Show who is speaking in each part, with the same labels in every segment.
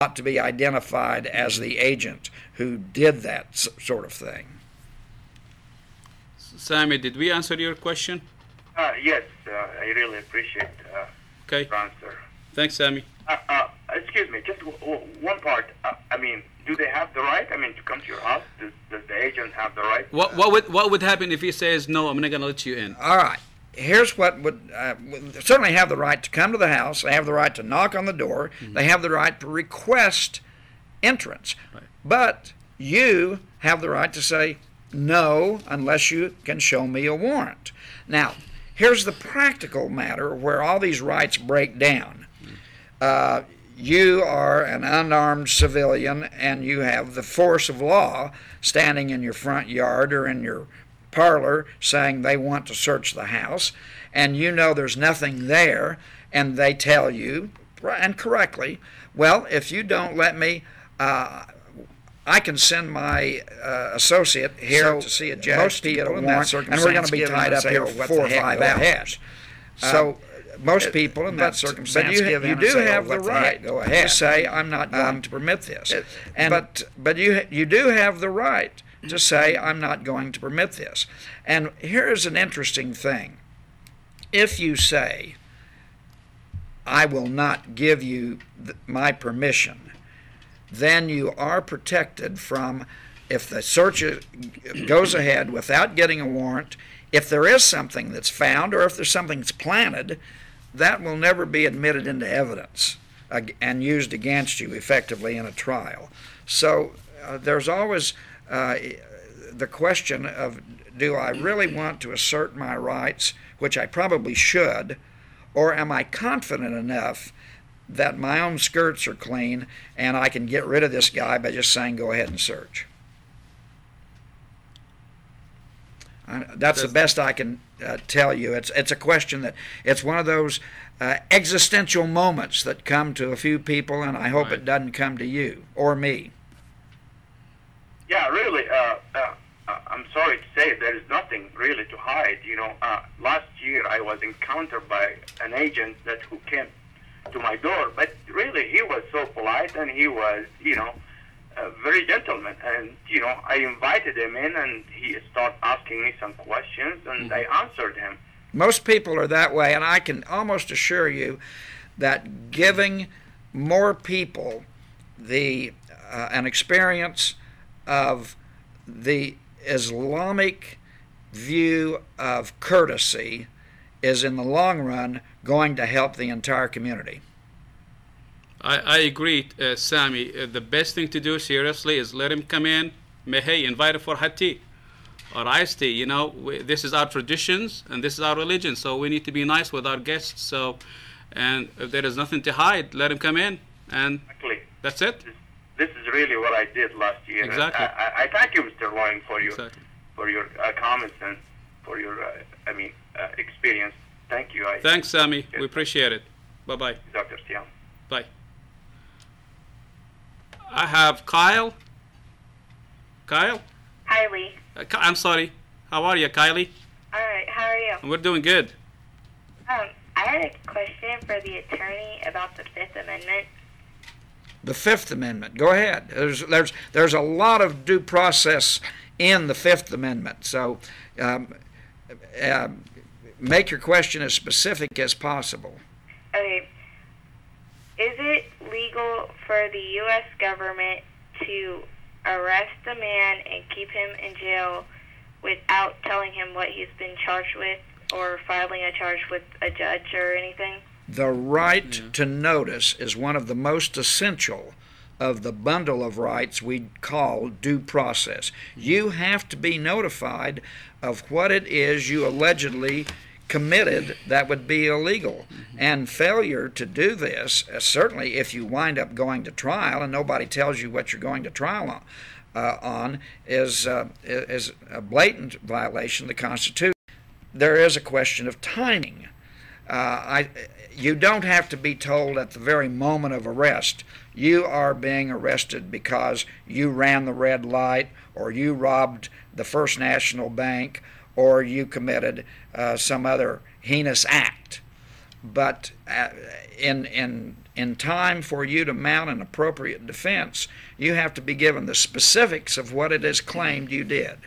Speaker 1: ought to be identified as the agent who did that sort of thing.
Speaker 2: Sammy, did we answer your question?
Speaker 3: Yes, I really appreciate
Speaker 2: Okay.
Speaker 3: the answer.
Speaker 2: Thanks, Sammy.
Speaker 3: Excuse me, just one part. I mean, do they have the right? I mean, to come to your house? Does the agent have the right?
Speaker 2: What would happen if he says no? I'm not going to let you in.
Speaker 1: All right. Here's what would certainly have the right to come to the house. They have the right to knock on the door. They have the right to request entrance.
Speaker 2: Right.
Speaker 1: But you have the right to say no unless you can show me a warrant. Now, here's the practical matter where all these rights break down. You are an unarmed civilian and you have the force of law standing in your front yard or in your parlor saying they want to search the house, and you know there's nothing there, and they tell you, and correctly, well, if you don't let me, I can send my associate here to see a judge. Most people in that circumstance, and we're going to be tied up here for 4 or 5 hours. So most people in that circumstance, but you do have the right to say, I'm not going to permit this. But you do have the right to say, I'm not going to permit this. And here's an interesting thing. If you say, I will not give you my permission, then you are protected from, if the search goes ahead without getting a warrant, if there is something that's found or if there's something that's planted, that will never be admitted into evidence and used against you effectively in a trial. So there's always the question of, do I really want to assert my rights, which I probably should, or am I confident enough that my own skirts are clean and I can get rid of this guy by just saying go ahead and search? That's the best I can tell you. It's a question that, it's one of those existential moments that come to a few people, and I hope it doesn't come to you or me.
Speaker 3: Yeah, really, I'm sorry to say there is nothing really to hide. You know, last year I was encountered by an agent who came to my door, but really he was so polite and he was, you know, very gentleman. And, you know, I invited him in and he started asking me some questions and I answered him.
Speaker 1: Most people are that way, and I can almost assure you that giving more people an experience of the Islamic view of courtesy is in the long run going to help the entire community.
Speaker 2: I agree, Sammy. The best thing to do, seriously, is let him come in. Hey, invite him for hot tea or iced tea. You know, this is our traditions and this is our religion, so we need to be nice with our guests. So, and if there is nothing to hide, let him come in, and
Speaker 3: exactly.
Speaker 2: That's it.
Speaker 3: This is really what I did last year.
Speaker 2: Exactly.
Speaker 3: I thank you, Mr. Loyne, for your comments and for your experience. Thank you.
Speaker 2: Thanks, Sammy. We appreciate it. Bye-bye.
Speaker 3: Dr. Seyam.
Speaker 2: Bye. I have Kyle. Kyle?
Speaker 4: Kylie.
Speaker 2: I'm sorry. How are you, Kylie?
Speaker 4: All right. How are you?
Speaker 2: We're doing good.
Speaker 4: I had a question for the attorney about the Fifth Amendment.
Speaker 1: The Fifth Amendment. Go ahead. There's a lot of due process in the Fifth Amendment. So make your question as specific as possible.
Speaker 4: Okay. Is it legal for the U.S. government to arrest a man and keep him in jail without telling him what he's been charged with or filing a charge with a judge or anything?
Speaker 1: The right to notice is one of the most essential of the bundle of rights we call due process. You have to be notified of what it is you allegedly committed that would be illegal. And failure to do this, certainly if you wind up going to trial and nobody tells you what you're going to trial on, is a blatant violation of the Constitution. There is a question of timing. You don't have to be told at the very moment of arrest, you are being arrested because you ran the red light, or you robbed the First National Bank, or you committed some other heinous act. But in in time for you to mount an appropriate defense, you have to be given the specifics of what it is claimed you did.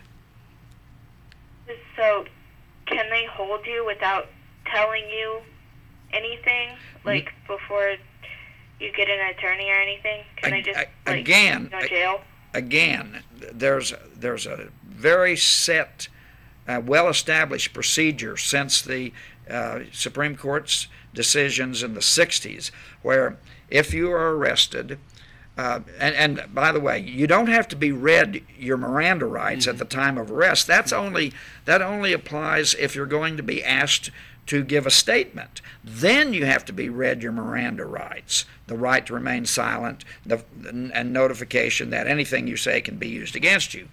Speaker 4: So, can they hold you without telling you anything, like before you get an attorney or anything? Can they just go to jail?
Speaker 1: Again, there's a very set, well-established procedure since the Supreme Court's decisions in the 60s, where if you are arrested, and by the way, you don't have to be read your Miranda rights at the time of arrest. That only applies if you're going to be asked to give a statement. Then you have to be read your Miranda rights, the right to remain silent, and notification that anything you say can be used against you.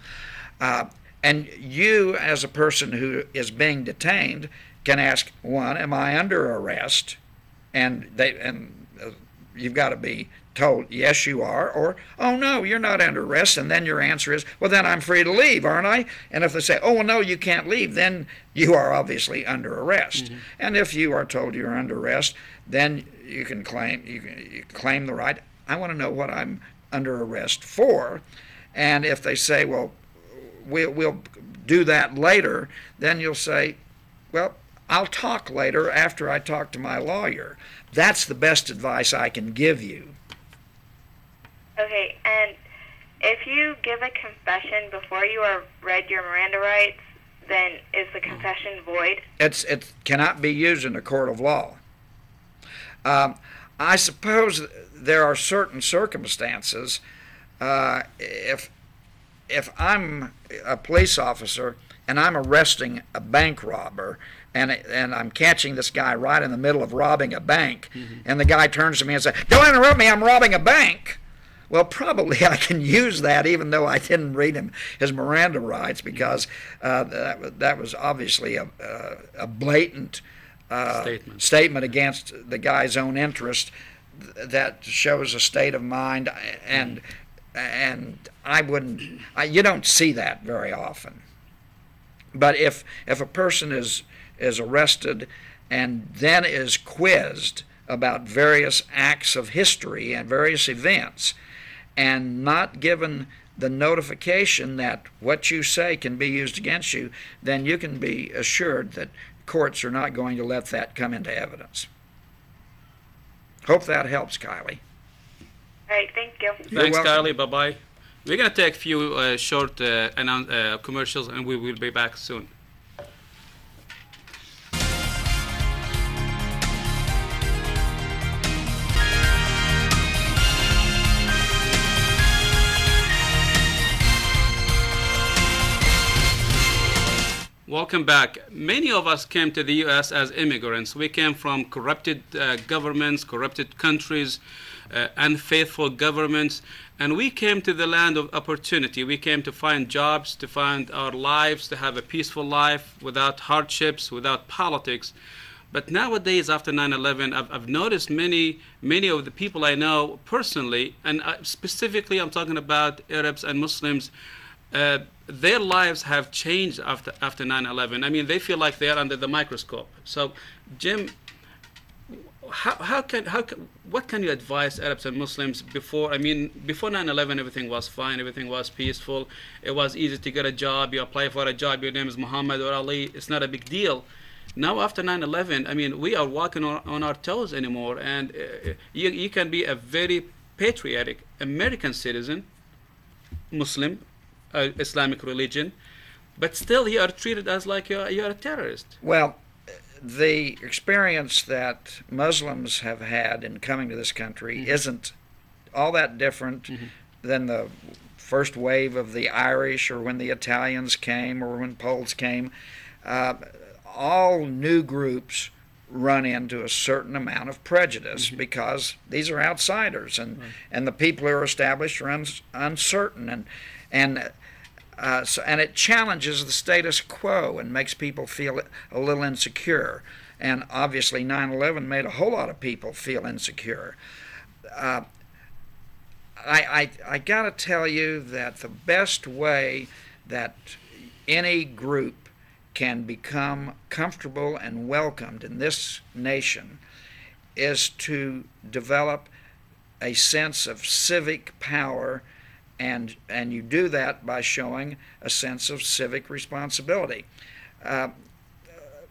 Speaker 1: And you, as a person who is being detained, can ask, one, am I under arrest? And you've got to be told, yes, you are, or, oh, no, you're not under arrest. And then your answer is, well, then I'm free to leave, aren't I? And if they say, oh, well, no, you can't leave, then you are obviously under arrest. And if you are told you're under arrest, then you can claim the right, I want to know what I'm under arrest for. And if they say, well, we'll do that later, then you'll say, well, I'll talk later after I talk to my lawyer. That's the best advice I can give you.
Speaker 4: Okay, and if you give a confession before you are read your Miranda rights, then is the confession void?
Speaker 1: It cannot be used in a court of law. I suppose there are certain circumstances. If I'm a police officer and I'm arresting a bank robber, and I'm catching this guy right in the middle of robbing a bank, and the guy turns to me and says, "Don't interrupt me, I'm robbing a bank." Well, probably I can use that even though I didn't read him his Miranda rights, because that was obviously a blatant statement against the guy's own interest that shows a state of mind, and you don't see that very often. But if a person is arrested and then is quizzed about various acts of history and various events, and not given the notification that what you say can be used against you, then you can be assured that courts are not going to let that come into evidence. Hope that helps, Kylie.
Speaker 4: All right, thank you.
Speaker 2: Thanks, Kylie. Bye-bye. We're going to take a few short commercials, and we will be back soon. Welcome back. Many of us came to the U.S. as immigrants. We came from corrupted governments, corrupted countries, unfaithful governments, and we came to the land of opportunity. We came to find jobs, to find our lives, to have a peaceful life without hardships, without politics. But nowadays, after 9/11, I've noticed many of the people I know personally, and specifically I'm talking about Arabs and Muslims, their lives have changed after 9/11. I mean, they feel like they are under the microscope. So, Jim, what can you advise Arabs and Muslims before? I mean, before 9/11, everything was fine, everything was peaceful. It was easy to get a job. You apply for a job, your name is Muhammad or Ali. It's not a big deal. Now, after 9/11, I mean, we are walking on our toes anymore, and you can be a very patriotic American citizen, Muslim, Islamic religion, but still you are treated as like you are a terrorist.
Speaker 1: Well, the experience that Muslims have had in coming to this country isn't all that different than the first wave of the Irish, or when the Italians came, or when Poles came. All new groups run into a certain amount of prejudice because these are outsiders, and the people who are established are uncertain, and it challenges the status quo and makes people feel a little insecure. And obviously 9/11 made a whole lot of people feel insecure. I got to tell you that the best way that any group can become comfortable and welcomed in this nation is to develop a sense of civic power, and you do that by showing a sense of civic responsibility.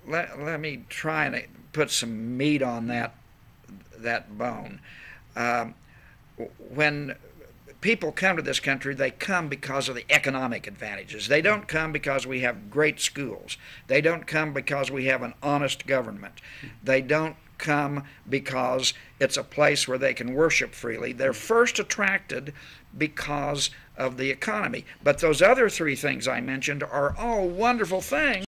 Speaker 1: Let me try and put some meat on that bone. When people come to this country, they come because of the economic advantages. They don't come because we have great schools. They don't come because we have an honest government. They don't come because it's a place where they can worship freely. They're first attracted because of the economy. But those other three things I mentioned are all wonderful things.